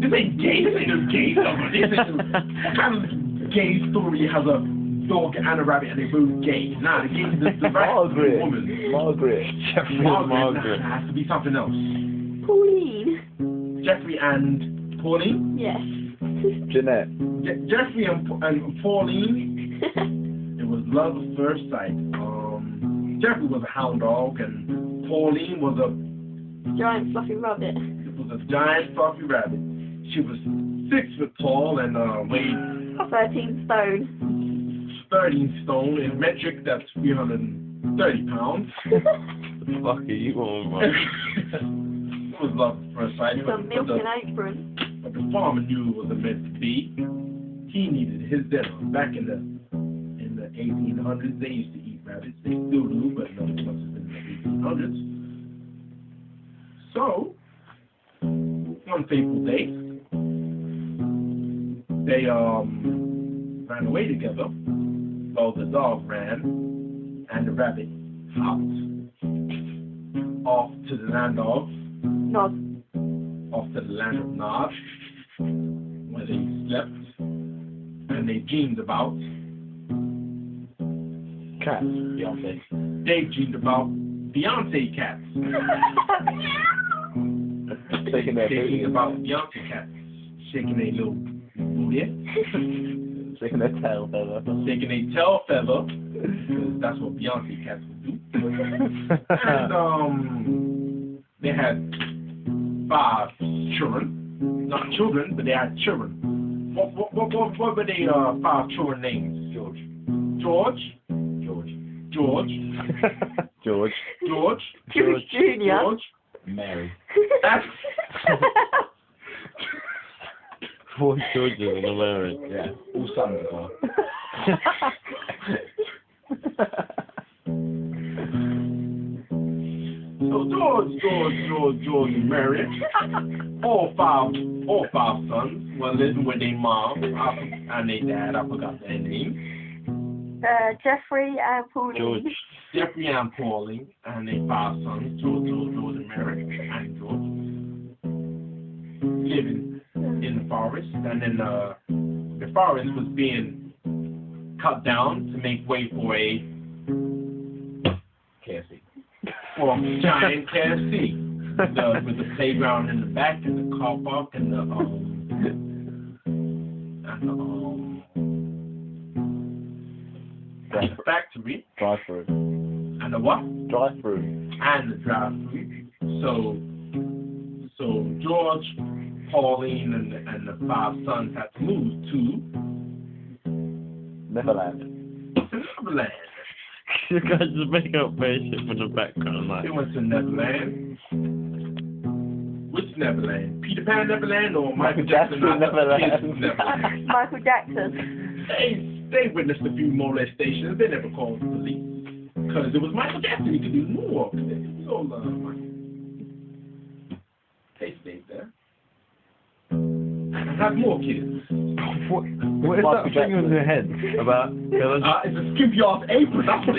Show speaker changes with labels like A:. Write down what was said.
A: This ain't gay. This ain't no gay stuff. This ain't no kind of gay story has a dog and a rabbit and they're both gay. Nah, the rabbit is a woman.
B: Margaret. Jeffrey and Margaret.
A: Nah, it has to be something else.
C: Pauline.
A: Jeffrey and Pauline?
C: Yes.
B: Jeanette.
A: Jeffrey and Pauline. It was love at first sight. Jeffrey was a hound dog and Pauline was a
C: giant fluffy rabbit.
A: It was a giant fluffy rabbit. She was 6 foot tall and weighed
C: 13 stone.
A: 13 stone. In metric, that's 330 pounds.
B: The fuck are you on, man?
A: It was love at first sight.
C: Some milk and apron.
A: But the farmer knew it wasn't meant to be. He needed his dinner. Back in the 1800s, they used to eat rabbits. They still do, but not as much as in the 1800s. So, one fateful day, they ran away together. Well, the dog ran, and the rabbit hopped off to the land of
C: Nod.
A: Off to the land of Nod, where they slept, and they dreamed about
B: cats. Beyonce.
A: They dreamed about Beyonce cats.
B: Taking their
A: They
B: booty.
A: dreamed about Beyonce cats, shaking their little booty,
B: Shaking their tail feather.
A: shaking their tail feather, because that's what Beyonce cats would do. And they had 5 children, not children, but they had children. What were they 5 children names? George. George.
B: George.
C: Junior.
A: George.
B: Mary.
A: That's
B: 4 children and a Mary.
A: yeah, all sons as well. So George and Mary, all five sons were living with their mom and their dad. I forgot their name.
C: Jeffrey and Pauline.
B: George.
A: Jeffrey and Pauline and their 5 sons, George and Mary and George, living in the forest. And then the forest was being cut down to make way for a KFC. For a giant KFC. With the playground in the back and the car park and the factory.
B: Drive-through.
A: And the what?
B: Drive-through.
A: And the drive-through. So George, Pauline, and the 5 sons had to move to
B: Neverland.
A: Neverland.
B: You guys just make up spaceship in the background, like.
A: They went to Neverland. Which Neverland? Peter Pan Neverland or Michael Jackson
B: Neverland?
A: Neverland?
C: Michael Jackson.
A: They witnessed a few molestations. They never called the police. Because it was Michael Jackson. He could do more. It was all Michael. They stayed there. And had more kids.
B: What is that thing on your head about?
A: It's a skimpy ass apron, that's what it is.